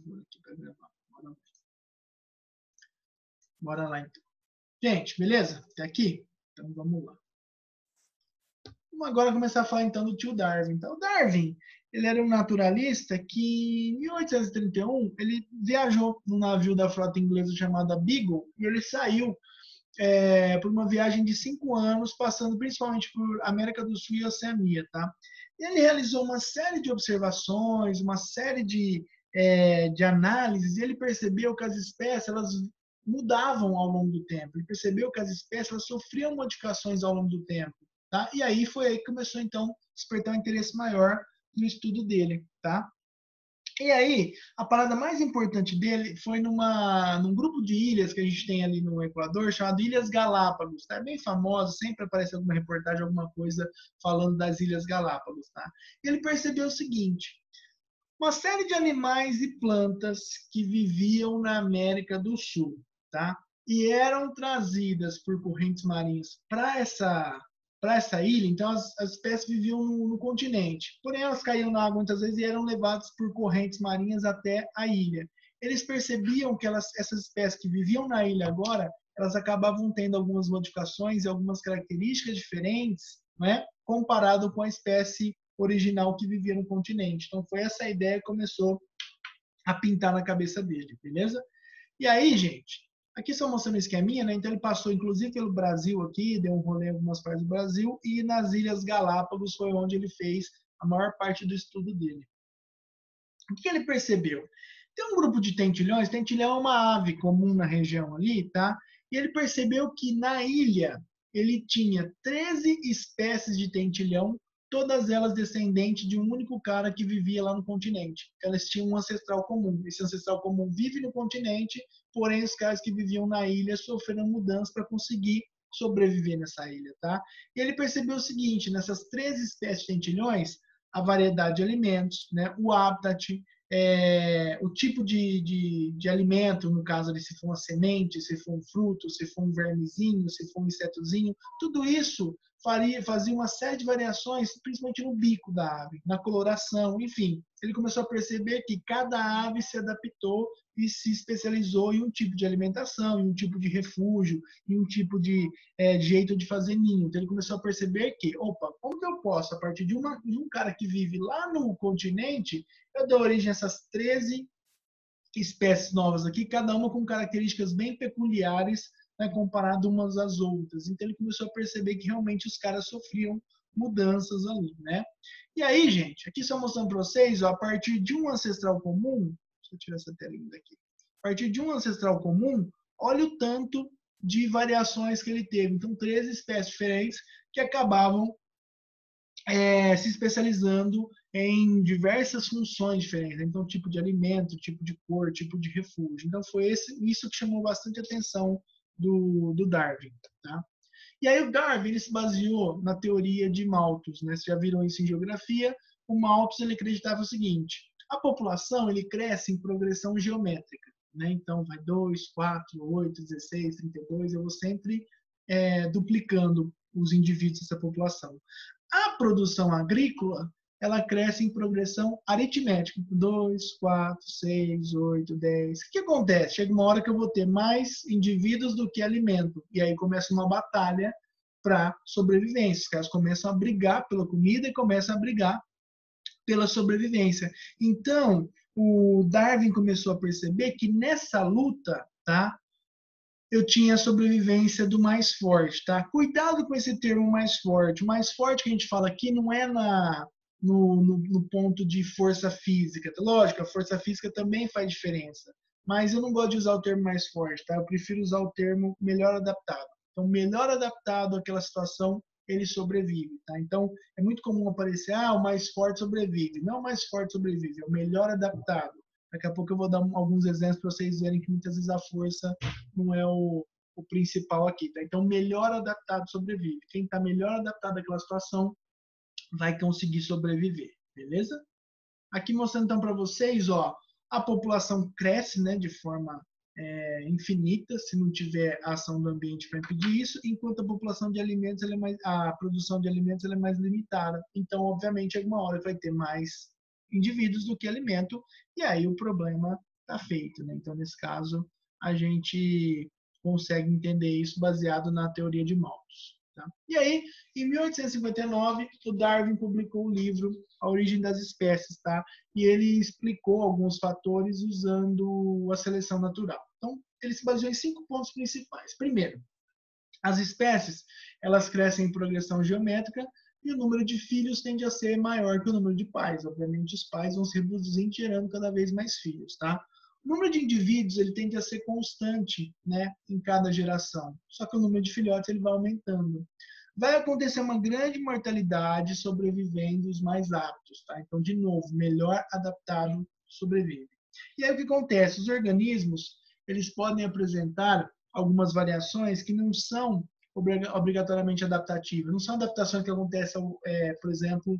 favor, aqui para gravar. Bora lá, então. Gente, beleza? Até aqui? Então, vamos lá. Vamos agora começar a falar, então, do tio Darwin. Então, o Darwin, ele era um naturalista que, em 1831, ele viajou num navio da frota inglesa chamada Beagle, e ele saiu por uma viagem de 5 anos, passando principalmente por América do Sul e Oceania, tá? Ele realizou uma série de observações, uma série de análises, e ele percebeu que as espécies elas mudavam ao longo do tempo. Ele percebeu que as espécies elas sofriam modificações ao longo do tempo, tá? E aí foi aí que começou então a despertar um interesse maior no estudo dele, tá? E aí, a parada mais importante dele foi num grupo de ilhas que a gente tem ali no Equador, chamado Ilhas Galápagos, tá? É bem famoso, sempre aparece alguma reportagem, alguma coisa falando das Ilhas Galápagos, tá? E ele percebeu o seguinte: uma série de animais e plantas que viviam na América do Sul, tá? E eram trazidas por correntes marinhas para essa ilha, então as espécies viviam no continente. Porém, elas caíam na água muitas vezes e eram levadas por correntes marinhas até a ilha. Eles percebiam que essas espécies que viviam na ilha agora, elas acabavam tendo algumas modificações e algumas características diferentes, né, comparado com a espécie original que vivia no continente. Então, foi essa ideia que começou a pintar na cabeça dele, beleza? E aí, gente, aqui só mostrando um esqueminha, né? Então ele passou inclusive pelo Brasil aqui, deu um rolê em algumas partes do Brasil, e nas Ilhas Galápagos foi onde ele fez a maior parte do estudo dele. O que ele percebeu? Tem um grupo de tentilhões, tentilhão é uma ave comum na região ali, tá? E ele percebeu que na ilha ele tinha 13 espécies de tentilhão, todas elas descendentes de um único cara que vivia lá no continente. Elas tinham um ancestral comum. Esse ancestral comum vive no continente, porém os caras que viviam na ilha sofreram mudanças para conseguir sobreviver nessa ilha, tá? E ele percebeu o seguinte: nessas 13 espécies de tentilhões, a variedade de alimentos, né, o habitat, o tipo de alimento, no caso ali, se for uma semente, se for um fruto, se for um vermezinho, se for um insetozinho, tudo isso fazia uma série de variações, principalmente no bico da ave, na coloração, enfim. Ele começou a perceber que cada ave se adaptou e se especializou em um tipo de alimentação, em um tipo de refúgio, em um tipo de jeito de fazer ninho. Então ele começou a perceber que, opa, como que eu posso, a partir de um cara que vive lá no continente, eu dou origem a essas 13 espécies novas aqui, cada uma com características bem peculiares, né, comparado umas às outras. Então ele começou a perceber que realmente os caras sofriam mudanças ali, né? E aí, gente, aqui só mostrando para vocês, ó, a partir de um ancestral comum, deixa eu tirar essa telinha daqui. A partir de um ancestral comum, olha o tanto de variações que ele teve. Então, 13 espécies diferentes que acabavam se especializando em diversas funções diferentes. Então, tipo de alimento, tipo de cor, tipo de refúgio. Então, foi isso que chamou bastante atenção do Darwin. Tá? E aí o Darwin ele se baseou na teoria de Malthus. Né? Vocês já viram isso em geografia. O Malthus ele acreditava o seguinte: a população ele cresce em progressão geométrica. Né? Então, vai 2, 4, 8, 16, 32. Eu vou sempre duplicando os indivíduos dessa população. A produção agrícola ela cresce em progressão aritmética. 2, 4, 6, 8, 10. O que acontece? Chega uma hora que eu vou ter mais indivíduos do que alimento. E aí começa uma batalha para sobrevivência. Os caras começam a brigar pela comida e começam a brigar pela sobrevivência. Então, o Darwin começou a perceber que nessa luta, tá? Eu tinha a sobrevivência do mais forte, tá? Cuidado com esse termo mais forte. O mais forte que a gente fala aqui não é no ponto de força física. Lógico, a força física também faz diferença. Mas eu não gosto de usar o termo mais forte, tá? Eu prefiro usar o termo melhor adaptado. Então, melhor adaptado àquela situação, ele sobrevive, tá? Então, é muito comum aparecer, o mais forte sobrevive. Não o mais forte sobrevive, é o melhor adaptado. Daqui a pouco eu vou dar alguns exemplos para vocês verem que muitas vezes a força não é o principal aqui. Tá? Então, melhor adaptado sobrevive. Quem está melhor adaptado àquela situação vai conseguir sobreviver, beleza? Aqui mostrando então para vocês, ó, a população cresce, né, de forma infinita, se não tiver a ação do ambiente para impedir isso, enquanto a população de alimentos, a produção de alimentos é mais limitada. Então, obviamente, alguma hora vai ter mais indivíduos do que alimento, e aí o problema está feito, né? Então, nesse caso, a gente consegue entender isso baseado na teoria de Malthus. Tá? E aí, em 1859, o Darwin publicou o livro A Origem das Espécies, tá? E ele explicou alguns fatores usando a seleção natural. Então, ele se baseou em 5 pontos principais. Primeiro, as espécies, elas crescem em progressão geométrica e o número de filhos tende a ser maior que o número de pais. Obviamente, os pais vão se reproduzindo, gerando cada vez mais filhos, tá? O número de indivíduos ele tende a ser constante, né, em cada geração. Só que o número de filhotes ele vai aumentando. Vai acontecer uma grande mortalidade sobrevivendo os mais aptos, tá? Então, de novo, melhor adaptado sobrevive. E aí o que acontece? Os organismos eles podem apresentar algumas variações que não são obrigatoriamente adaptativas. Não são adaptações que acontecem, por exemplo,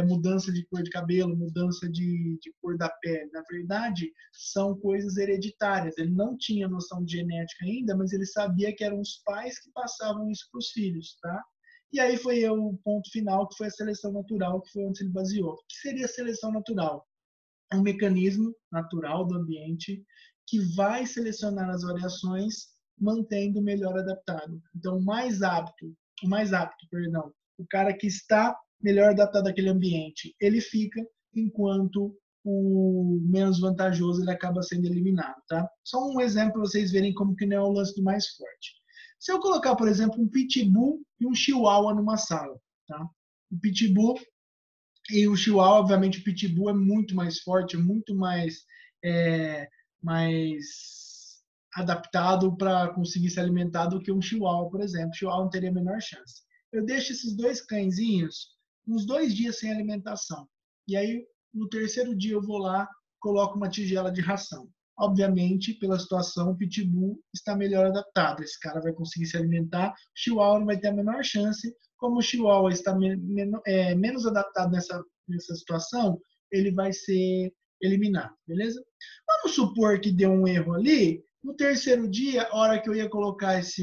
mudança de cor de cabelo, mudança de cor da pele. Na verdade, são coisas hereditárias. Ele não tinha noção de genética ainda, mas ele sabia que eram os pais que passavam isso para os filhos, tá? E aí foi o ponto final, que foi a seleção natural, que foi onde ele baseou. O que seria a seleção natural? É um mecanismo natural do ambiente que vai selecionar as variações mantendo o melhor adaptado. Então, o mais apto, perdão, o cara que está melhor adaptado àquele ambiente, ele fica, enquanto o menos vantajoso ele acaba sendo eliminado, tá? Só um exemplo para vocês verem como que não é o lance do mais forte. Se eu colocar, por exemplo, um pitbull e um chihuahua numa sala, tá? O pitbull e o chihuahua, obviamente, o pitbull é muito mais forte, muito mais adaptado para conseguir se alimentar do que um chihuahua, por exemplo. O chihuahua não teria a menor chance. Eu deixo esses dois cãezinhos uns 2 dias sem alimentação. E aí, no terceiro dia, eu vou lá, coloco uma tigela de ração. Obviamente, pela situação, o pitbull está melhor adaptado. Esse cara vai conseguir se alimentar, o chihuahua não vai ter a menor chance. Como o chihuahua está menos adaptado nessa situação, ele vai ser eliminado, beleza? Vamos supor que deu um erro ali. No terceiro dia, a hora que eu ia colocar essa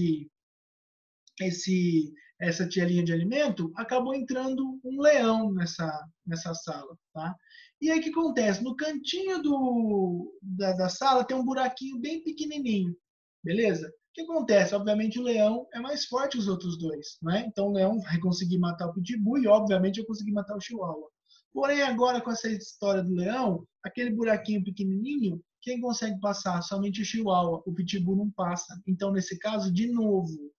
tigelinha de alimento, acabou entrando um leão nessa sala, tá? E aí o que acontece? No cantinho da sala tem um buraquinho bem pequenininho, beleza? O que acontece? Obviamente o leão é mais forte que os outros dois, né? Então o leão vai conseguir matar o pitbull e obviamente eu consegui matar o chihuahua. Porém agora com essa história do leão, aquele buraquinho pequenininho, quem consegue passar? Somente o chihuahua, o pitbull não passa. Então nesse caso, de novo,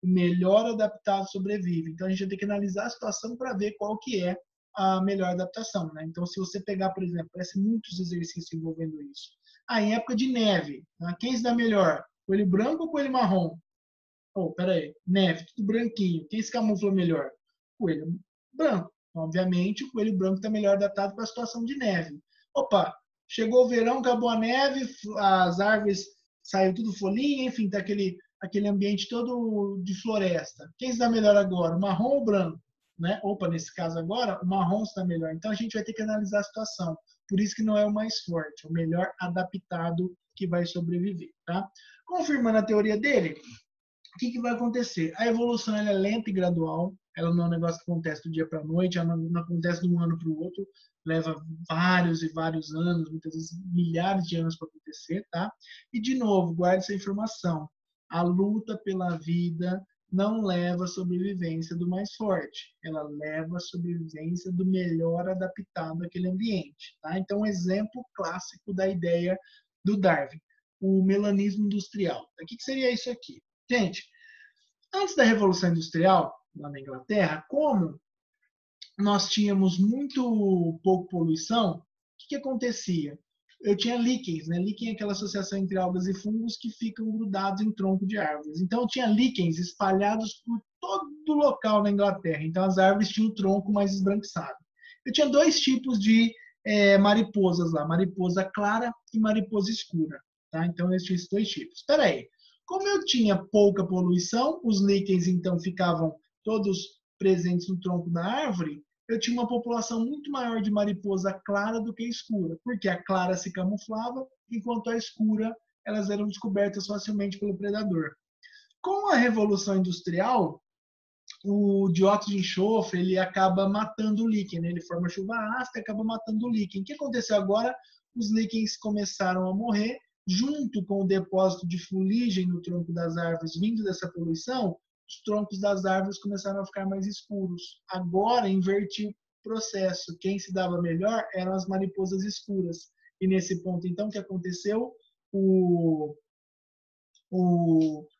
o melhor adaptado sobrevive. Então a gente vai ter que analisar a situação para ver qual que é a melhor adaptação, né? Então se você pegar, por exemplo, parece muitos exercícios envolvendo isso. Em época de neve, tá? Quem se dá melhor? Coelho branco ou coelho marrom? Peraí, neve, tudo branquinho. Quem se camufla melhor? Coelho branco. Obviamente, o coelho branco está melhor adaptado para a situação de neve. Opa, chegou o verão, acabou a neve, as árvores saiu tudo folhinha, enfim, tá aquele ambiente todo de floresta. Quem se dá melhor agora, o marrom ou o branco? Né? Opa, nesse caso agora, o marrom está melhor. Então a gente vai ter que analisar a situação. Por isso que não é o mais forte, é o melhor adaptado que vai sobreviver. Tá? Confirmando a teoria dele, o que vai acontecer? A evolução ela é lenta e gradual, ela não é um negócio que acontece do dia para a noite, ela não acontece de um ano para o outro, leva vários e vários anos, muitas vezes milhares de anos para acontecer, tá? E, de novo, guarde essa informação. A luta pela vida não leva a sobrevivência do mais forte, ela leva a sobrevivência do melhor adaptado àquele ambiente, tá? Então, um exemplo clássico da ideia do Darwin, o melanismo industrial. O que seria isso aqui? Gente, antes da Revolução Industrial, lá na Inglaterra, como nós tínhamos muito pouco poluição, o que acontecia? Eu tinha líquens, né? Líquen é aquela associação entre algas e fungos que ficam grudados em tronco de árvores. Então, eu tinha líquens espalhados por todo o local na Inglaterra. Então, as árvores tinham o tronco mais esbranquiçado. Eu tinha 2 tipos de mariposas lá, mariposa clara e mariposa escura. Tá? Então, eu tinha esses 2 tipos. Espera aí. Como eu tinha pouca poluição, os líquens então ficavam todos presentes no tronco da árvore, eu tinha uma população muito maior de mariposa clara do que escura, porque a clara se camuflava, enquanto a escura elas eram descobertas facilmente pelo predador. Com a Revolução Industrial, o dióxido de enxofre ele acaba matando o líquen, né? Ele forma chuva ácida e acaba matando o líquen. O que aconteceu agora? Os líquens começaram a morrer, junto com o depósito de fuligem no tronco das árvores vindo dessa poluição, os troncos das árvores começaram a ficar mais escuros. Agora invertiu o processo. Quem se dava melhor eram as mariposas escuras. E nesse ponto, então, o que aconteceu?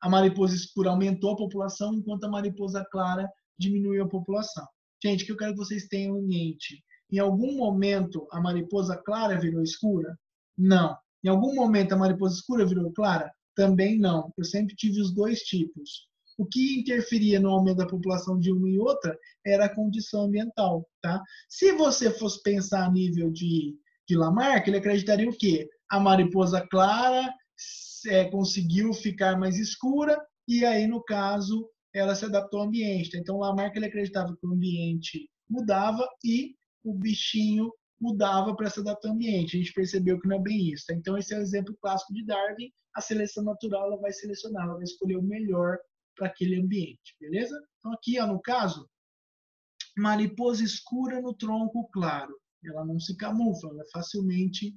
A mariposa escura aumentou a população, enquanto a mariposa clara diminuiu a população. Gente, o que eu quero que vocês tenham em mente? Em algum momento a mariposa clara virou escura? Não. Em algum momento a mariposa escura virou clara? Também não. Eu sempre tive os dois tipos. O que interferia no aumento da população de uma e outra era a condição ambiental. Tá? Se você fosse pensar a nível de Lamarck, ele acreditaria o quê? A mariposa clara conseguiu ficar mais escura e aí, no caso, ela se adaptou ao ambiente. Então, Lamarck ele acreditava que o ambiente mudava e o bichinho mudava para se adaptar ao ambiente. A gente percebeu que não é bem isso. Tá? Então, esse é o exemplo clássico de Darwin. A seleção natural ela vai selecionar, ela vai escolher o melhor para aquele ambiente, beleza? Então, aqui, ó, no caso, mariposa escura no tronco claro. Ela não se camufla, ela é facilmente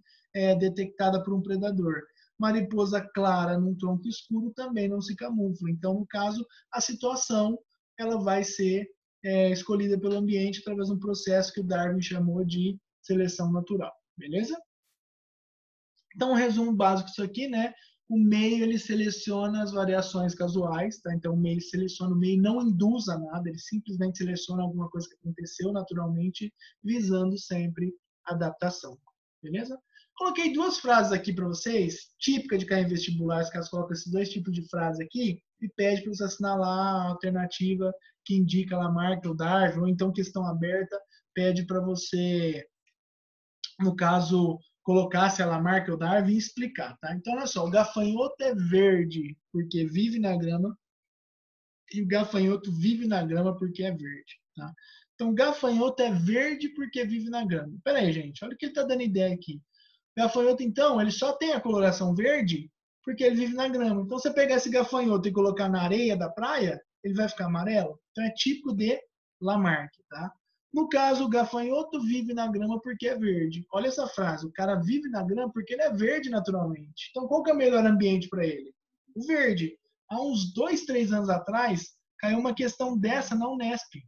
detectada por um predador. Mariposa clara num tronco escuro também não se camufla. Então, no caso, a situação ela vai ser escolhida pelo ambiente através de um processo que o Darwin chamou de seleção natural. Beleza? Então, um resumo básico disso aqui, né? O meio ele seleciona as variações casuais, tá? Então o meio seleciona, o meio não induz a nada, ele simplesmente seleciona alguma coisa que aconteceu naturalmente, visando sempre adaptação, beleza? Coloquei duas frases aqui para vocês, típica de cair em vestibulares, que elas colocam esses dois tipos de frase aqui e pede para você assinalar a alternativa que indica Lamarck ou Darwin, ou então questão aberta, pede para você, no caso, colocar se a Lamarck ou Darwin e explicar, tá? Então, olha só, o gafanhoto é verde porque vive na grama e o gafanhoto vive na grama porque é verde, tá? Então, o gafanhoto é verde porque vive na grama. Pera aí, gente, olha o que ele está dando ideia aqui. O gafanhoto, então, ele só tem a coloração verde porque ele vive na grama. Então, se você pegar esse gafanhoto e colocar na areia da praia, ele vai ficar amarelo. Então, é típico de Lamarck, tá? No caso, o gafanhoto vive na grama porque é verde. Olha essa frase, o cara vive na grama porque ele é verde naturalmente. Então, qual que é o melhor ambiente para ele? O verde. Há uns 2, 3 anos atrás, caiu uma questão dessa na Unesp.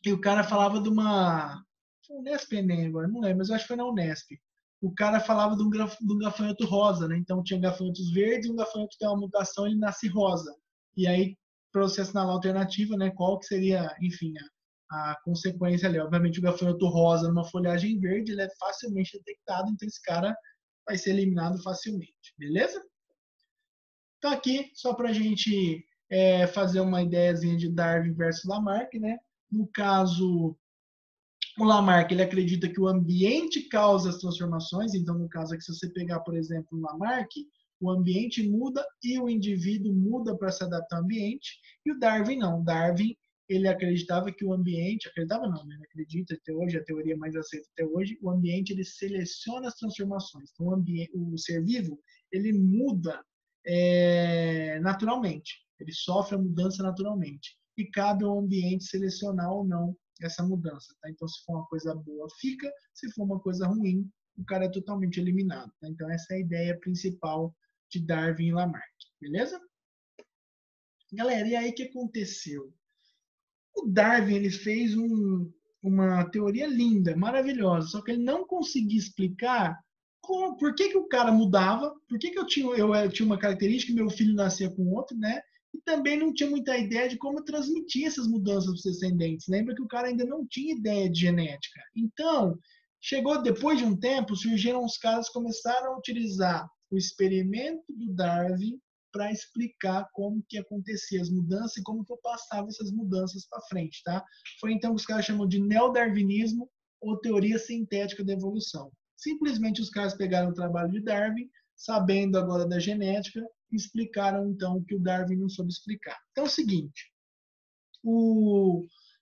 E o cara falava de uma... Unesp Enem agora, não lembro, mas eu acho que foi na Unesp. O cara falava de um gafanhoto rosa, né? Então, tinha gafanhotos verdes e um gafanhoto tem uma mutação, ele nasce rosa. E aí, para você assinalar a alternativa, né, qual que seria, enfim, a consequência ali. Obviamente, o gafanhoto rosa numa folhagem verde, ele é facilmente detectado, então esse cara vai ser eliminado facilmente, beleza? Então, aqui, só para a gente fazer uma ideiazinha de Darwin versus Lamarck, né? No caso, o Lamarck ele acredita que o ambiente causa as transformações, então, no caso aqui, se você pegar, por exemplo, o Lamarck, o ambiente muda e o indivíduo muda para se adaptar ao ambiente, e o Darwin não. Darwin ele acreditava que o ambiente, acreditava não, ele acredita até hoje, a teoria mais aceita até hoje, o ambiente ele seleciona as transformações. Então, o ser vivo ele muda naturalmente, ele sofre a mudança naturalmente. E cabe ao ambiente selecionar ou não essa mudança. Tá? Então, se for uma coisa boa, fica. Se for uma coisa ruim, o cara é totalmente eliminado. Tá? Então, essa é a ideia principal de Darwin e Lamarck. Beleza? Galera, e aí o que aconteceu? O Darwin ele fez uma teoria linda, maravilhosa, só que ele não conseguia explicar por que o cara mudava, por que eu tinha uma característica e meu filho nascia com outro, né? E também não tinha muita ideia de como transmitir essas mudanças para os descendentes. Lembra que o cara ainda não tinha ideia de genética. Então, chegou depois de um tempo, surgiram os caras que começaram a utilizar o experimento do Darwin para explicar como que acontecia as mudanças e como que eu passava essas mudanças para frente, tá? Foi então que os caras chamam de neodarwinismo ou teoria sintética da evolução. Simplesmente os caras pegaram o trabalho de Darwin, sabendo agora da genética, e explicaram então o que o Darwin não soube explicar. Então é o seguinte,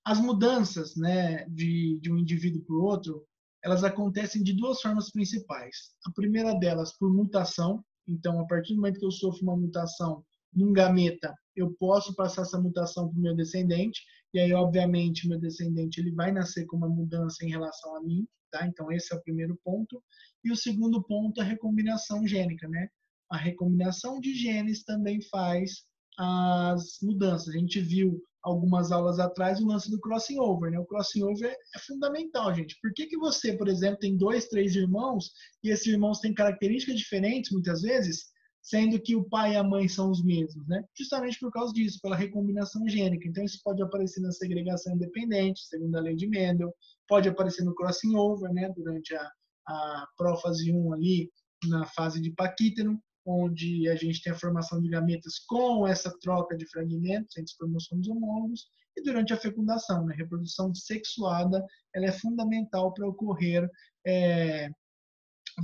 as mudanças, né, de um indivíduo para o outro, elas acontecem de duas formas principais. A primeira delas por mutação. Então, a partir do momento que eu sofro uma mutação num gameta, eu posso passar essa mutação para o meu descendente, e aí, obviamente, meu descendente ele vai nascer com uma mudança em relação a mim, tá? Então, esse é o primeiro ponto. E o segundo ponto é a recombinação gênica, né? A recombinação de genes também faz as mudanças. A gente viu algumas aulas atrás o lance do crossing over, né? O crossing over é fundamental, gente. Por que você, por exemplo, tem 2, 3 irmãos e esses irmãos têm características diferentes, muitas vezes, sendo que o pai e a mãe são os mesmos, né? Justamente por causa disso, pela recombinação gênica. Então, isso pode aparecer na segregação independente, segundo a lei de Mendel, pode aparecer no crossing over, né? Durante a prófase 1 ali, na fase de paquítero, onde a gente tem a formação de gametas com essa troca de fragmentos entre os cromossomos homólogos, e durante a fecundação, né? A reprodução sexuada, ela é fundamental para ocorrer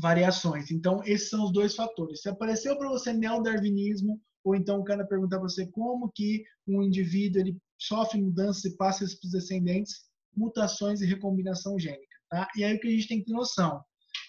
variações. Então, esses são os dois fatores. Se apareceu para você neodarwinismo, ou então o cara perguntar para você como que um indivíduo ele sofre mudanças e passa isso para os descendentes, mutações e recombinação gênica. Tá? E aí o que a gente tem que ter noção?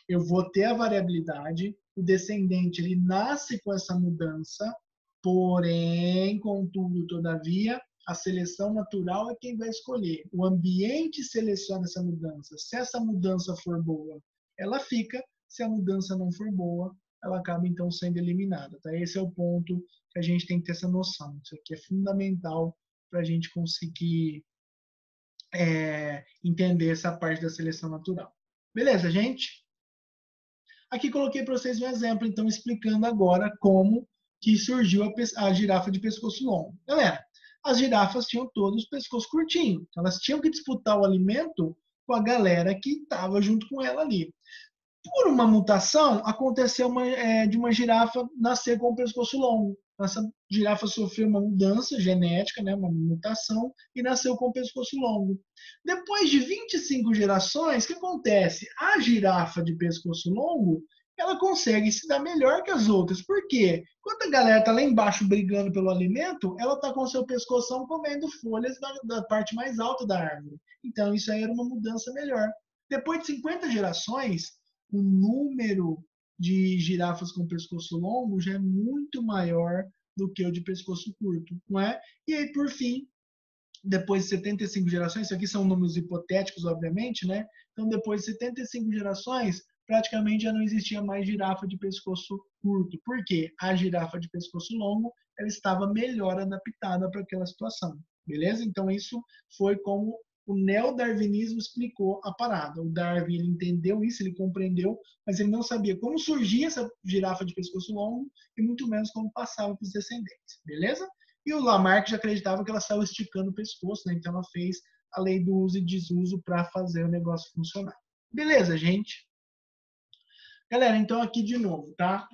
Eu vou ter a variabilidade, o descendente ele nasce com essa mudança, porém, contudo, todavia, a seleção natural é quem vai escolher. O ambiente seleciona essa mudança. Se essa mudança for boa, ela fica. Se a mudança não for boa, ela acaba então sendo eliminada. Tá? Esse é o ponto que a gente tem que ter essa noção. Isso aqui é fundamental para a gente conseguir entender essa parte da seleção natural. Beleza, gente? Aqui coloquei para vocês um exemplo, então, explicando agora como que surgiu a girafa de pescoço longo. Galera, as girafas tinham todos os pescoços curtinhos. Elas tinham que disputar o alimento com a galera que estava junto com ela ali. Por uma mutação, aconteceu de uma girafa nascer com o pescoço longo. Essa girafa sofreu uma mudança genética, né, uma mutação, e nasceu com o pescoço longo. Depois de 25 gerações, o que acontece? A girafa de pescoço longo, ela consegue se dar melhor que as outras. Por quê? Quando a galera está lá embaixo brigando pelo alimento, ela está com o seu pescoção comendo folhas da parte mais alta da árvore. Então, isso aí era uma mudança melhor. Depois de 50 gerações, o número de girafas com pescoço longo já é muito maior do que o de pescoço curto, não é? E aí, por fim, depois de 75 gerações, isso aqui são números hipotéticos, obviamente, né? Então, depois de 75 gerações, praticamente já não existia mais girafa de pescoço curto. Por quê? A girafa de pescoço longo, ela estava melhor adaptada para aquela situação, beleza? Então, isso foi como o neodarwinismo explicou a parada. O Darwin ele entendeu isso, ele compreendeu, mas ele não sabia como surgia essa girafa de pescoço longo e muito menos como passava para os descendentes, beleza? E o Lamarck já acreditava que ela saiu esticando o pescoço, né? Então ela fez a lei do uso e desuso para fazer o negócio funcionar. Beleza, gente? Galera, então aqui de novo, tá?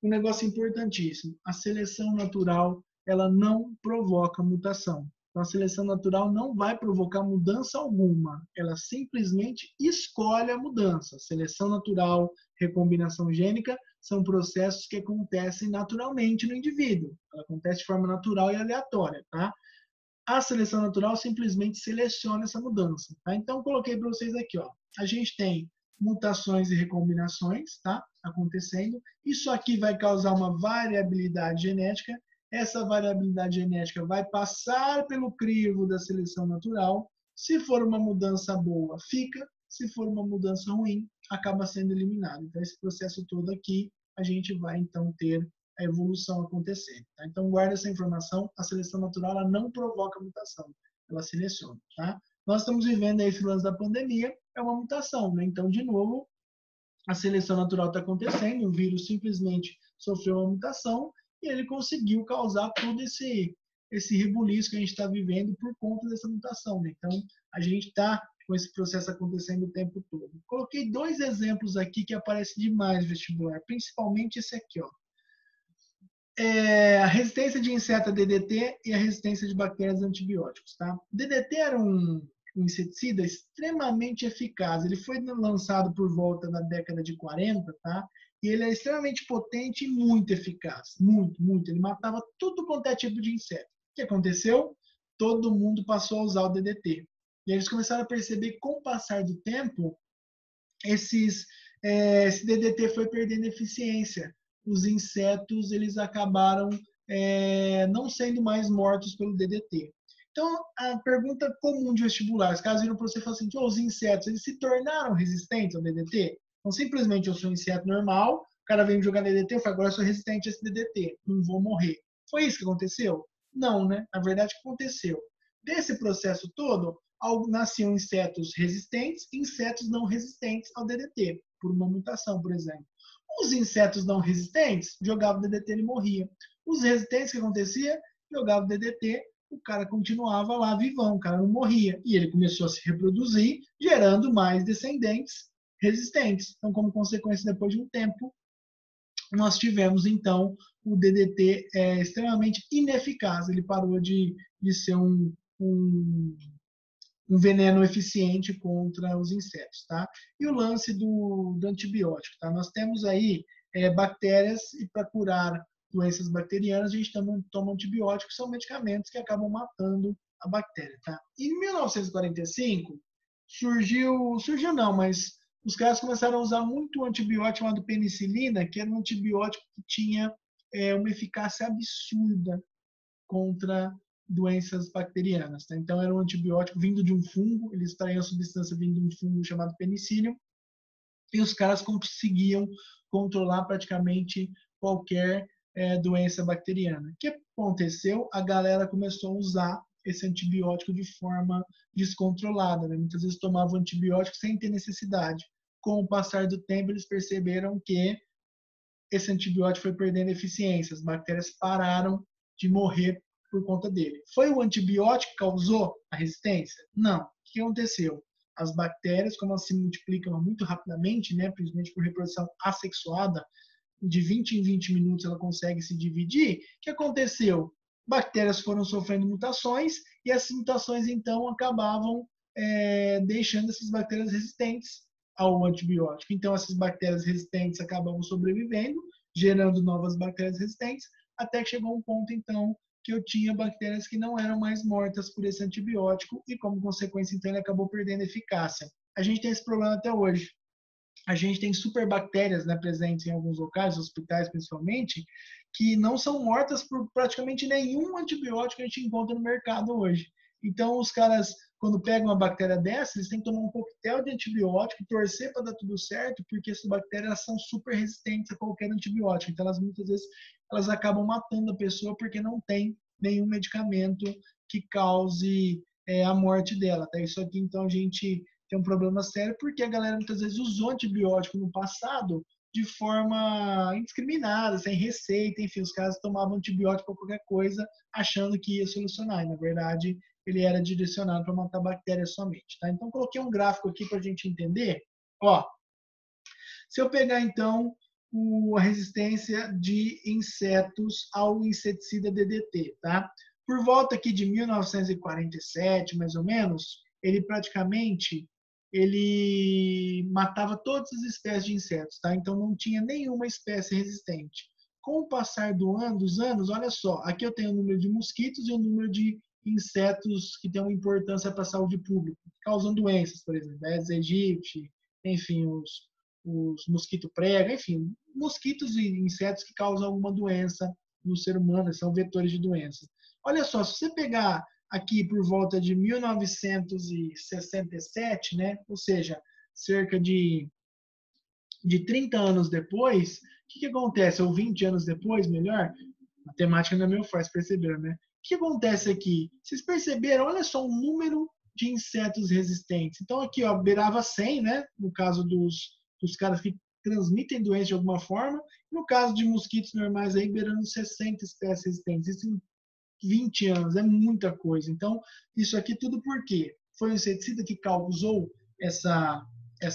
Um negócio importantíssimo. A seleção natural, ela não provoca mutação. Então, a seleção natural não vai provocar mudança alguma. Ela simplesmente escolhe a mudança. Seleção natural, recombinação gênica, são processos que acontecem naturalmente no indivíduo. Ela acontece de forma natural e aleatória, tá? A seleção natural simplesmente seleciona essa mudança, tá? Então, coloquei para vocês aqui, ó. A gente tem mutações e recombinações, tá? Acontecendo. Isso aqui vai causar uma variabilidade genética. Essa variabilidade genética vai passar pelo crivo da seleção natural. Se for uma mudança boa, fica. Se for uma mudança ruim, acaba sendo eliminado. Então, esse processo todo aqui, a gente vai, então, ter a evolução acontecendo. Tá? Então, guarda essa informação. A seleção natural ela não provoca mutação. Ela seleciona. Tá? Nós estamos vivendo aí esse lance da pandemia. É uma mutação. Né? Então, de novo, a seleção natural está acontecendo. O vírus simplesmente sofreu uma mutação e ele conseguiu causar todo esse rebuliço que a gente está vivendo por conta dessa mutação. Né? Então, a gente está com esse processo acontecendo o tempo todo. Coloquei 2 exemplos aqui que aparecem demais no vestibular, principalmente esse aqui, ó. A resistência de inseto a DDT e a resistência de bactérias a antibióticos. Tá? O DDT era um inseticida extremamente eficaz. Ele foi lançado por volta da década de 40, tá? E ele é extremamente potente e muito eficaz. Muito, muito. Ele matava tudo quanto é tipo de inseto. O que aconteceu? Todo mundo passou a usar o DDT. E eles começaram a perceber que, com o passar do tempo, esse DDT foi perdendo eficiência. Os insetos eles acabaram não sendo mais mortos pelo DDT. Então, a pergunta comum de vestibular, os caras viram para você e falam assim, os insetos, eles se tornaram resistentes ao DDT? Então, simplesmente eu sou um inseto normal, o cara vem me jogar DDT, eu falo, agora eu sou resistente a esse DDT, não vou morrer. Foi isso que aconteceu? Não, né? Na verdade, o que aconteceu? Desse processo todo, nasciam insetos resistentes e insetos não resistentes ao DDT, por uma mutação, por exemplo. Os insetos não resistentes jogavam o DDT e morria. Os resistentes, o que acontecia? Jogavam o DDT, o cara continuava lá vivão, o cara não morria. E ele começou a se reproduzir, gerando mais descendentes resistentes. Então, como consequência, depois de um tempo, nós tivemos, então, o DDT extremamente ineficaz. Ele parou de ser um veneno eficiente contra os insetos, tá? E o lance do antibiótico, tá? Nós temos aí bactérias e para curar doenças bacterianas a gente toma antibióticos, são medicamentos que acabam matando a bactéria, tá? Em 1945 surgiu não, mas os caras começaram a usar muito um antibiótico chamado penicilina, que era um antibiótico que tinha uma eficácia absurda contra doenças bacterianas. Tá? Então, era um antibiótico vindo de um fungo, eles extraíam a substância vindo de um fungo chamado penicillium, e os caras conseguiam controlar praticamente qualquer doença bacteriana. O que aconteceu? A galera começou a usar esse antibiótico de forma descontrolada. Né? Muitas vezes tomavam antibiótico sem ter necessidade. Com o passar do tempo, eles perceberam que esse antibiótico foi perdendo eficiência, as bactérias pararam de morrer por conta dele. Foi o antibiótico que causou a resistência? Não. O que aconteceu? As bactérias, como elas se multiplicam muito rapidamente, né, principalmente por reprodução assexuada, de 20 em 20 minutos ela consegue se dividir, o que aconteceu? Bactérias foram sofrendo mutações e essas mutações, então, acabavam deixando essas bactérias resistentes ao antibiótico. Então, essas bactérias resistentes acabavam sobrevivendo, gerando novas bactérias resistentes, até que chegou um ponto, então, que eu tinha bactérias que não eram mais mortas por esse antibiótico e, como consequência, então, ele acabou perdendo eficácia. A gente tem esse problema até hoje. A gente tem superbactérias, né, presentes em alguns locais, hospitais principalmente, que não são mortas por praticamente nenhum antibiótico que a gente encontra no mercado hoje. Então, os caras, quando pegam uma bactéria dessa, eles têm que tomar um coquetel de antibiótico, torcer para dar tudo certo, porque essas bactérias são super resistentes a qualquer antibiótico. Então, elas muitas vezes elas acabam matando a pessoa porque não tem nenhum medicamento que cause a morte dela. Tá? Isso aqui, então, a gente tem um problema sério porque a galera muitas vezes usou antibiótico no passado de forma indiscriminada, sem receita, enfim, os caras tomavam antibiótico para qualquer coisa, achando que ia solucionar. E, na verdade, ele era direcionado para matar bactérias somente. Tá? Então, coloquei um gráfico aqui para a gente entender. Ó, se eu pegar, então, a resistência de insetos ao inseticida DDT, tá? Por volta aqui de 1947, mais ou menos, ele praticamente matava todas as espécies de insetos, tá? Então não tinha nenhuma espécie resistente. Com o passar dos anos, olha só, aqui eu tenho o número de mosquitos e o número de insetos que têm uma importância para a saúde pública, que causam doenças, por exemplo, Aedes aegypti, enfim, os mosquito prega, enfim, mosquitos e insetos que causam alguma doença no ser humano, são vetores de doença. Olha só, se você pegar aqui por volta de 1967, né, ou seja, cerca de 30 anos depois, o que acontece? Ou 20 anos depois, melhor, matemática não é meu forte, perceberam, né? O que acontece aqui? Vocês perceberam? Olha só o número de insetos resistentes. Então, aqui, ó, beirava 100, né? No caso dos caras que transmitem doença de alguma forma. No caso de mosquitos normais, aí, beirando 60 espécies resistentes. Isso em 20 anos, é muita coisa. Então, isso aqui tudo por quê? Foi o inseticida que causou essa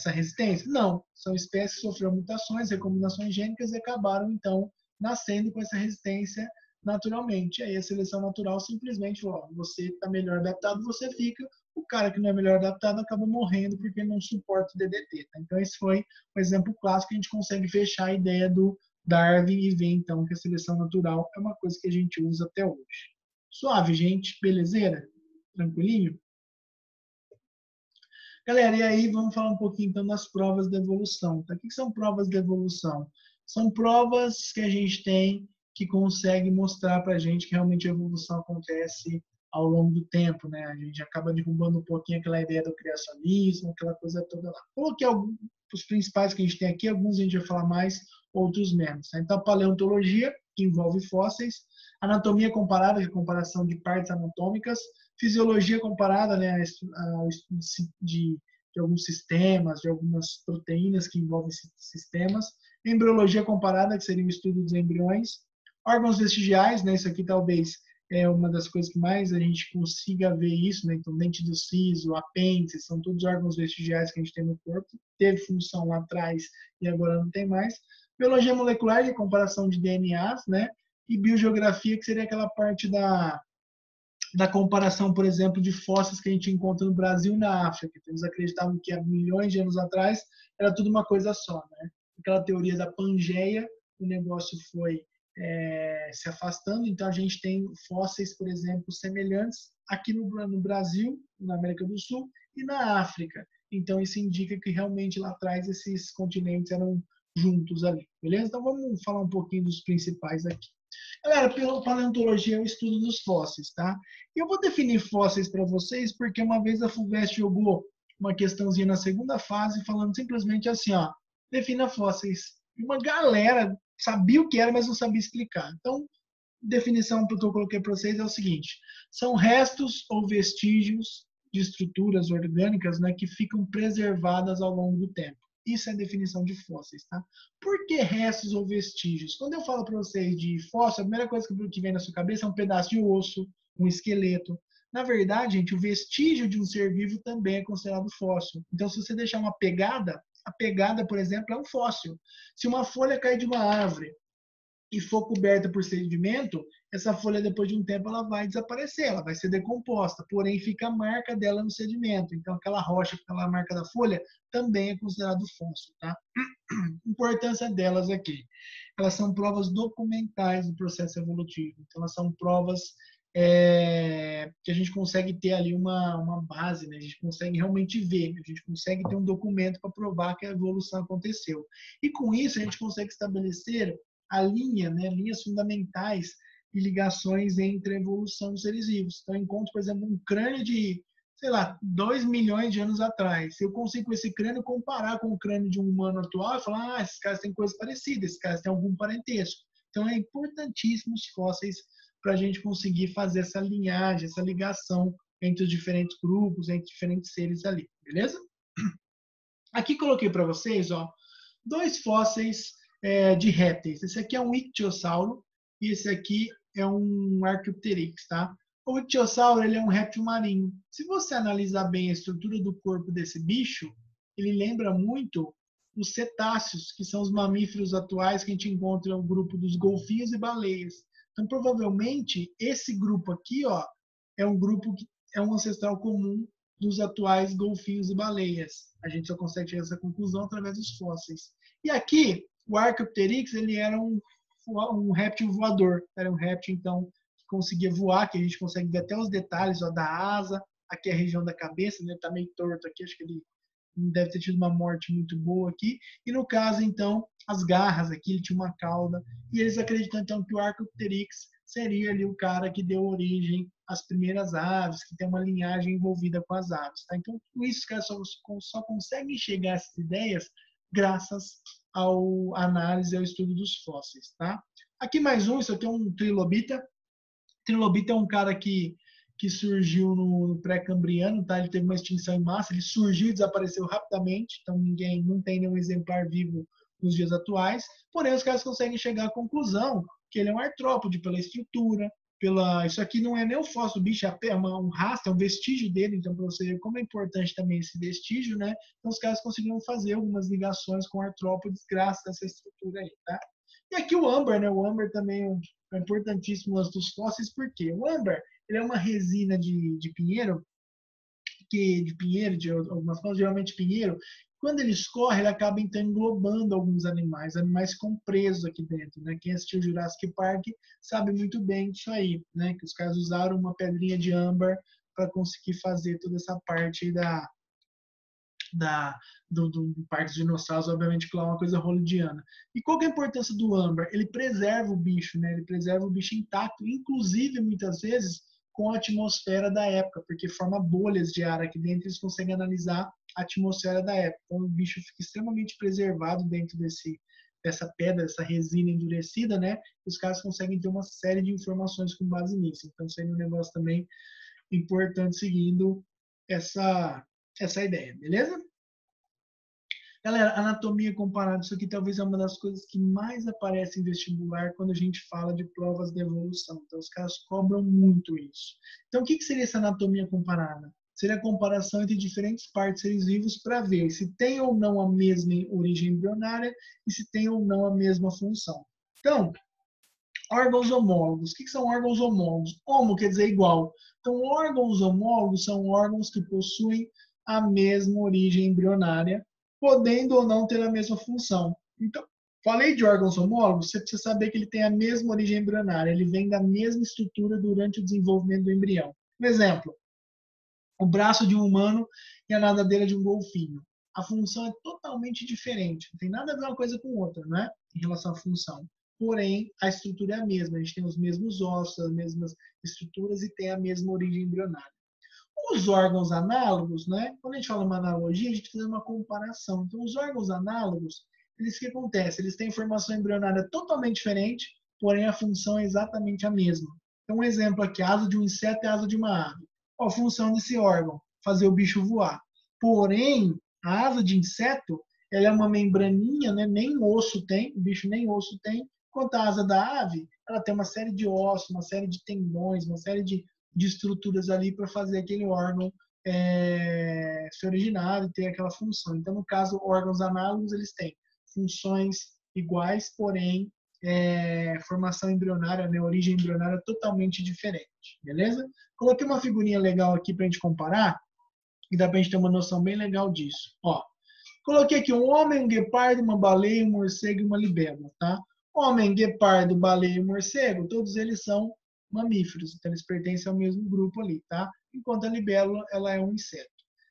resistência? Não, são espécies que sofreram mutações, recombinações gênicas e acabaram, então, nascendo com essa resistência naturalmente. Aí a seleção natural simplesmente falou, você está melhor adaptado, você fica, o cara que não é melhor adaptado acaba morrendo porque não suporta o DDT. Tá? Então esse foi um exemplo clássico que a gente consegue fechar a ideia do Darwin e ver, então, que a seleção natural é uma coisa que a gente usa até hoje. Suave, gente? Belezeira? Tranquilinho? Galera, e aí vamos falar um pouquinho então das provas de evolução. Tá? O que são provas de evolução? São provas que a gente tem que consegue mostrar para a gente que realmente a evolução acontece ao longo do tempo, né? A gente acaba derrubando um pouquinho aquela ideia do criacionismo, aquela coisa toda lá. Coloquei os principais que a gente tem aqui, alguns a gente vai falar mais, outros menos. Tá? Então, paleontologia, que envolve fósseis, anatomia comparada, que é a comparação de partes anatômicas, fisiologia comparada, né, ao estudo de alguns sistemas, de algumas proteínas que envolvem sistemas, embriologia comparada, que seria o estudo dos embriões, órgãos vestigiais, né, isso aqui talvez é uma das coisas que mais a gente consiga ver isso, né? Então, dente do siso, apêndice, são todos órgãos vestigiais que a gente tem no corpo, teve função lá atrás e agora não tem mais. Biologia molecular, que é comparação de DNAs, né? E biogeografia, que seria aquela parte da comparação, por exemplo, de fósseis que a gente encontra no Brasil e na África. Eles acreditavam que há milhões de anos atrás era tudo uma coisa só, né? Aquela teoria da Pangeia, o negócio foi se afastando, então a gente tem fósseis, por exemplo, semelhantes aqui no Brasil, na América do Sul e na África. Então isso indica que realmente lá atrás esses continentes eram juntos ali, beleza? Então vamos falar um pouquinho dos principais aqui. Galera, paleontologia é o estudo dos fósseis, tá? Eu vou definir fósseis para vocês porque uma vez a FUVEST jogou uma questãozinha na segunda fase falando simplesmente assim, ó, defina fósseis. E uma galera sabia o que era, mas não sabia explicar. Então, definição que eu coloquei para vocês é o seguinte: são restos ou vestígios de estruturas orgânicas, né, que ficam preservadas ao longo do tempo. Isso é a definição de fósseis, tá? Por que restos ou vestígios? Quando eu falo para vocês de fóssil, a primeira coisa que vem na sua cabeça é um pedaço de osso, um esqueleto. Na verdade, gente, o vestígio de um ser vivo também é considerado fóssil. Então, se você deixar uma pegada, a pegada, por exemplo, é um fóssil. Se uma folha cair de uma árvore e for coberta por sedimento, essa folha depois de um tempo ela vai desaparecer, ela vai ser decomposta, porém fica a marca dela no sedimento. Então aquela rocha, aquela marca da folha também é considerado fóssil, tá? Importância delas aqui. Elas são provas documentais do processo evolutivo. Então elas são provas que a gente consegue ter ali uma base, né? A gente consegue realmente ver, a gente consegue ter um documento para provar que a evolução aconteceu. E com isso a gente consegue estabelecer a linha, né, linhas fundamentais e ligações entre a evolução dos seres vivos. Então, eu encontro, por exemplo, um crânio de, sei lá, 2 milhões de anos atrás. Se eu consigo com esse crânio comparar com o crânio de um humano atual, e falar, esses caras têm coisas parecidas, esses caras têm algum parentesco. Então, é importantíssimo os fósseis para a gente conseguir fazer essa linhagem, essa ligação entre os diferentes grupos, entre diferentes seres ali, beleza? Aqui coloquei para vocês, ó, 2 fósseis de répteis. Esse aqui é um ictiosauro e esse aqui é um Archaeopteryx, tá? O ictiosauro ele é um réptil marinho. Se você analisar bem a estrutura do corpo desse bicho, ele lembra muito os cetáceos, que são os mamíferos atuais que a gente encontra no grupo dos golfinhos e baleias. Então, provavelmente, esse grupo aqui, ó, é um grupo que é um ancestral comum dos atuais golfinhos e baleias. A gente só consegue chegar a essa conclusão através dos fósseis. E aqui, o Archaeopteryx, ele era um réptil voador. Era um réptil, então, que conseguia voar, que a gente consegue ver até os detalhes ó, da asa, aqui é a região da cabeça, né? Tá meio torto aqui, acho que ele não deve ter tido uma morte muito boa aqui. E no caso, então, as garras aqui, ele tinha uma cauda. E eles acreditam, então, que o Archaeopteryx seria ali o cara que deu origem às primeiras aves, que tem uma linhagem envolvida com as aves. Tá? Então, com isso, os caras só conseguem chegar a essas ideias graças à análise, ao estudo dos fósseis. Tá? Aqui mais um, isso aqui é um trilobita. Trilobita é um cara que surgiu no pré-cambriano, tá? Ele teve uma extinção em massa, ele surgiu e desapareceu rapidamente, então não tem nenhum exemplar vivo nos dias atuais. Porém, os caras conseguem chegar à conclusão que ele é um artrópode pela estrutura, isso aqui não é nem o fóssil do bicho, é um rastro, é um vestígio dele, então para você ver como é importante também esse vestígio, né? Então os caras conseguiram fazer algumas ligações com artrópodes graças a essa estrutura aí, tá? E aqui o âmbar, né? O âmbar também é importantíssimo dos fósseis, porque o âmbar ele é uma resina de pinheiro, de algumas formas, geralmente pinheiro. Quando ele escorre, ele acaba então englobando alguns animais ficam presos aqui dentro, né? Quem assistiu Jurassic Park sabe muito bem disso aí, né? Que os caras usaram uma pedrinha de âmbar para conseguir fazer toda essa parte do Parque dos Dinossauros, obviamente que lá é uma coisa hollywoodiana. E qual que é a importância do âmbar? Ele preserva o bicho, né? Ele preserva o bicho intacto, inclusive, muitas vezes, com a atmosfera da época, porque forma bolhas de ar aqui dentro, eles conseguem analisar a atmosfera da época. Então, o bicho fica extremamente preservado dentro dessa pedra, dessa resina endurecida, né? Os caras conseguem ter uma série de informações com base nisso. Então, isso aí é um negócio também importante seguindo essa ideia, beleza? Galera, anatomia comparada, isso aqui talvez é uma das coisas que mais aparece em vestibular quando a gente fala de provas de evolução. Então, os caras cobram muito isso. Então, o que seria essa anatomia comparada? Seria a comparação entre diferentes partes de seres vivos para ver se tem ou não a mesma origem embrionária e se tem ou não a mesma função. Então, órgãos homólogos. O que são órgãos homólogos? Homo quer dizer igual. Então, órgãos homólogos são órgãos que possuem a mesma origem embrionária, podendo ou não ter a mesma função. Então, falei de órgãos homólogos, você precisa saber que ele tem a mesma origem embrionária, ele vem da mesma estrutura durante o desenvolvimento do embrião. Um exemplo, o braço de um humano e a nadadeira de um golfinho. A função é totalmente diferente, não tem nada a ver uma coisa com outra, né? Em relação à função. Porém, a estrutura é a mesma, a gente tem os mesmos ossos, as mesmas estruturas e tem a mesma origem embrionária. Os órgãos análogos, né? Quando a gente fala uma analogia, a gente faz uma comparação. Então, os órgãos análogos, eles que acontece? Eles têm formação embrionária totalmente diferente, porém a função é exatamente a mesma. Então, um exemplo aqui, a asa de um inseto e a asa de uma ave. Qual a função desse órgão? Fazer o bicho voar. Porém, a asa de inseto, ela é uma membraninha, né? Nem osso tem, o bicho nem osso tem, enquanto a asa da ave, ela tem uma série de ossos, uma série de tendões, uma série de estruturas ali para fazer aquele órgão se originar e ter aquela função. Então, no caso, órgãos análogos, eles têm funções iguais, porém, formação embrionária, né, origem embrionária totalmente diferente, beleza? Coloquei uma figurinha legal aqui para a gente comparar, e dá para a gente ter uma noção bem legal disso. Ó, coloquei aqui um homem, um guepardo, uma baleia, um morcego e uma libélula, tá? Homem, guepardo, baleia e morcego, todos eles são mamíferos, então eles pertencem ao mesmo grupo ali, tá? Enquanto a libélula, ela é um inseto.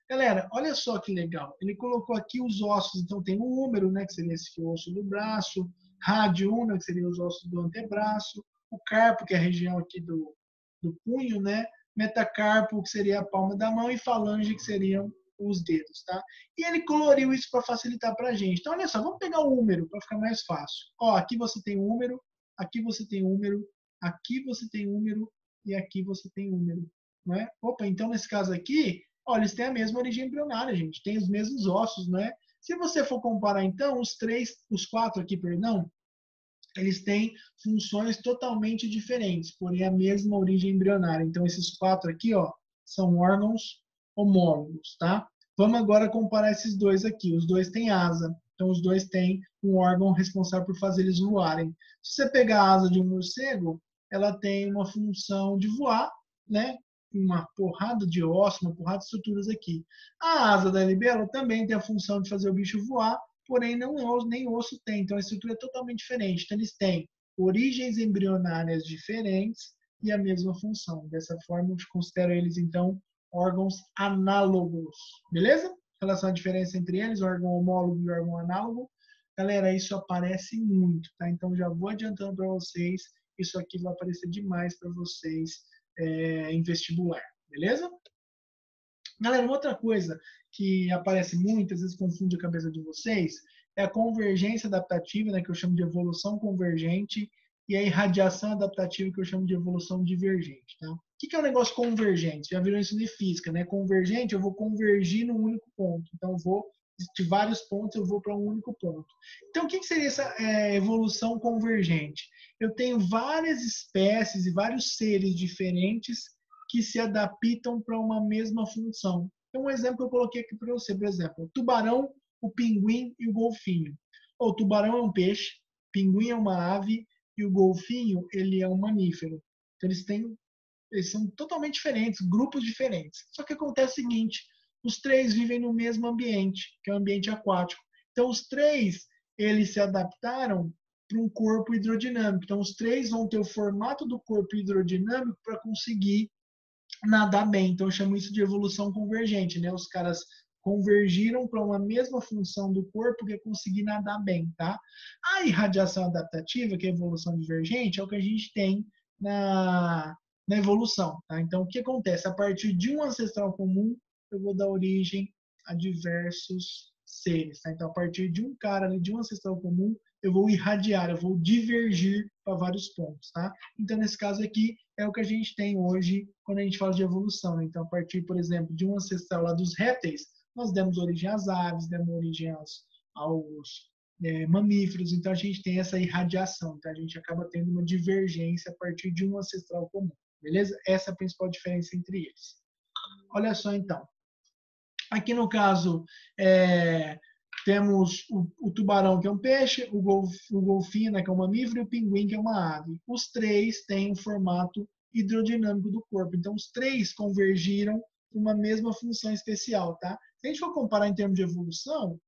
Galera, olha só que legal. Ele colocou aqui os ossos, então tem o húmero, né, que seria esse osso do braço, radiuna, que seria os ossos do antebraço, o carpo, que é a região aqui do punho, né? Metacarpo, que seria a palma da mão, e falange, que seriam os dedos, tá? E ele coloriu isso para facilitar para a gente. Então, olha só, vamos pegar o húmero para ficar mais fácil. Ó, aqui você tem o húmero, aqui você tem o húmero, aqui você tem o húmero e aqui você tem o húmero, né? Opa, então nesse caso aqui, ó, eles têm a mesma origem embrionária, gente, tem os mesmos ossos, né? Se você for comparar, então, os quatro aqui, perdão, eles têm funções totalmente diferentes, porém a mesma origem embrionária. Então, esses quatro aqui, ó, são órgãos homólogos, tá? Vamos agora comparar esses dois aqui. Os dois têm asa, então os dois têm um órgão responsável por fazer eles voarem. Se você pegar a asa de um morcego, ela tem uma função de voar, né? Uma porrada de ossos, uma porrada de estruturas aqui. A asa da libélula também tem a função de fazer o bicho voar, porém não nem osso tem. Então a estrutura é totalmente diferente. Então eles têm origens embrionárias diferentes e a mesma função. Dessa forma, eu considero eles, então, órgãos análogos. Beleza? Em relação à diferença entre eles, órgão homólogo e órgão análogo. Galera, isso aparece muito, tá? Então já vou adiantando para vocês, isso aqui vai aparecer demais para vocês em vestibular. Beleza? Galera, uma outra coisa que aparece muito, às vezes confunde a cabeça de vocês, é a convergência adaptativa, né, que eu chamo de evolução convergente, e a irradiação adaptativa, que eu chamo de evolução divergente. Tá? O que é um negócio convergente? Já viram isso de física, né? Convergente, eu vou convergir num único ponto. Então, eu vou de vários pontos, eu vou para um único ponto. Então, o que seria essa evolução convergente? Eu tenho várias espécies e vários seres diferentes que se adaptam para uma mesma função. Então, um exemplo que eu coloquei aqui para você, por exemplo, o tubarão, o pinguim e o golfinho. O tubarão é um peixe, o pinguim é uma ave e o golfinho ele é um mamífero. Então, eles são totalmente diferentes, grupos diferentes. Só que acontece o seguinte, os três vivem no mesmo ambiente, que é o ambiente aquático. Então, os três eles se adaptaram para um corpo hidrodinâmico. Então, os três vão ter o formato do corpo hidrodinâmico para conseguir nadar bem. Então, eu chamo isso de evolução convergente, né? Os caras convergiram para uma mesma função do corpo que é conseguir nadar bem, tá? A irradiação adaptativa, que é a evolução divergente, é o que a gente tem na evolução, tá? Então, o que acontece? A partir de um ancestral comum, eu vou dar origem a diversos seres, tá? Então, a partir de um cara ali, de um ancestral comum, eu vou irradiar, eu vou divergir para vários pontos, tá? Então, nesse caso aqui, é o que a gente tem hoje quando a gente fala de evolução. Então, a partir, por exemplo, de um ancestral lá dos répteis, nós demos origem às aves, demos origem aos mamíferos, então a gente tem essa irradiação, então a gente acaba tendo uma divergência a partir de um ancestral comum, beleza? Essa é a principal diferença entre eles. Olha só então, aqui no caso, temos o tubarão, que é um peixe, o golfinho, né, que é um mamífero, e o pinguim, que é uma ave. Os três têm um formato hidrodinâmico do corpo. Então, os três convergiram para uma mesma função especial, tá? Se a gente for comparar em termos de evolução,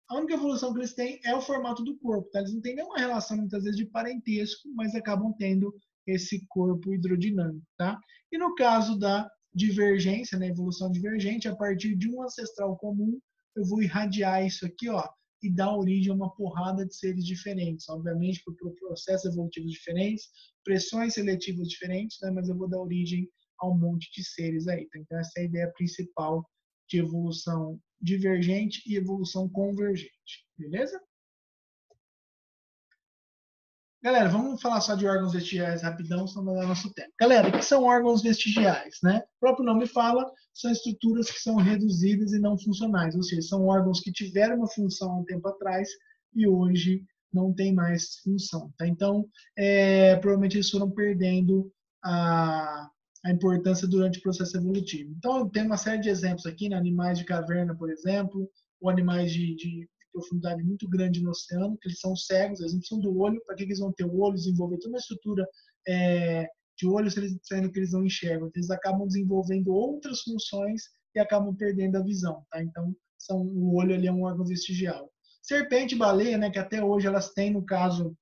a única evolução que eles têm é o formato do corpo, tá? Eles não têm nenhuma relação, muitas vezes, de parentesco, mas acabam tendo esse corpo hidrodinâmico, tá? E no caso da divergência, né, evolução divergente, a partir de um ancestral comum, eu vou irradiar isso aqui, ó, e dar origem a uma porrada de seres diferentes, obviamente por processos evolutivos diferentes, pressões seletivas diferentes, né, mas eu vou dar origem a um monte de seres aí. Então, essa é a ideia principal de evolução divergente e evolução convergente, beleza? Galera, vamos falar só de órgãos vestigiais rapidão, senão vai dar nosso tempo. Galera, o que são órgãos vestigiais, né? O próprio nome fala, são estruturas que são reduzidas e não funcionais, ou seja, são órgãos que tiveram uma função há um tempo atrás e hoje não tem mais função, tá? Então, provavelmente eles foram perdendo a importância durante o processo evolutivo. Então, tem uma série de exemplos aqui, né? Animais de caverna, por exemplo, ou animais de profundidade muito grande no oceano, que eles são cegos, eles não precisam do olho, para que eles vão ter o olho, desenvolver toda uma estrutura de olho, sendo que eles não enxergam. Eles acabam desenvolvendo outras funções e acabam perdendo a visão, tá? Então, o olho ali é um órgão vestigial. Serpente e baleia, né, que até hoje elas têm, no caso,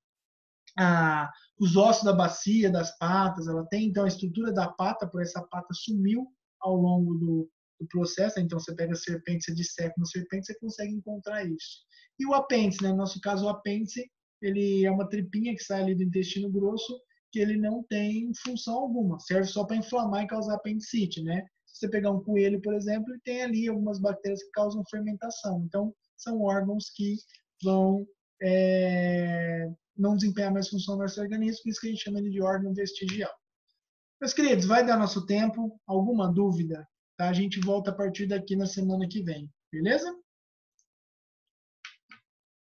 os ossos da bacia, das patas, ela tem então a estrutura da pata, por essa pata sumiu ao longo do processo, então você pega a serpente, você disseca uma serpente, você consegue encontrar isso. E o apêndice, né? No nosso caso, o apêndice, ele é uma tripinha que sai ali do intestino grosso, que ele não tem função alguma, serve só para inflamar e causar apendicite, né? Se você pegar um coelho, por exemplo, ele tem ali algumas bactérias que causam fermentação. Então, são órgãos que vão não desempenhar mais função no nosso organismo, por isso que a gente chama ele de órgão vestigial. Meus queridos, vai dar nosso tempo. Alguma dúvida? Tá? A gente volta a partir daqui na semana que vem. Beleza?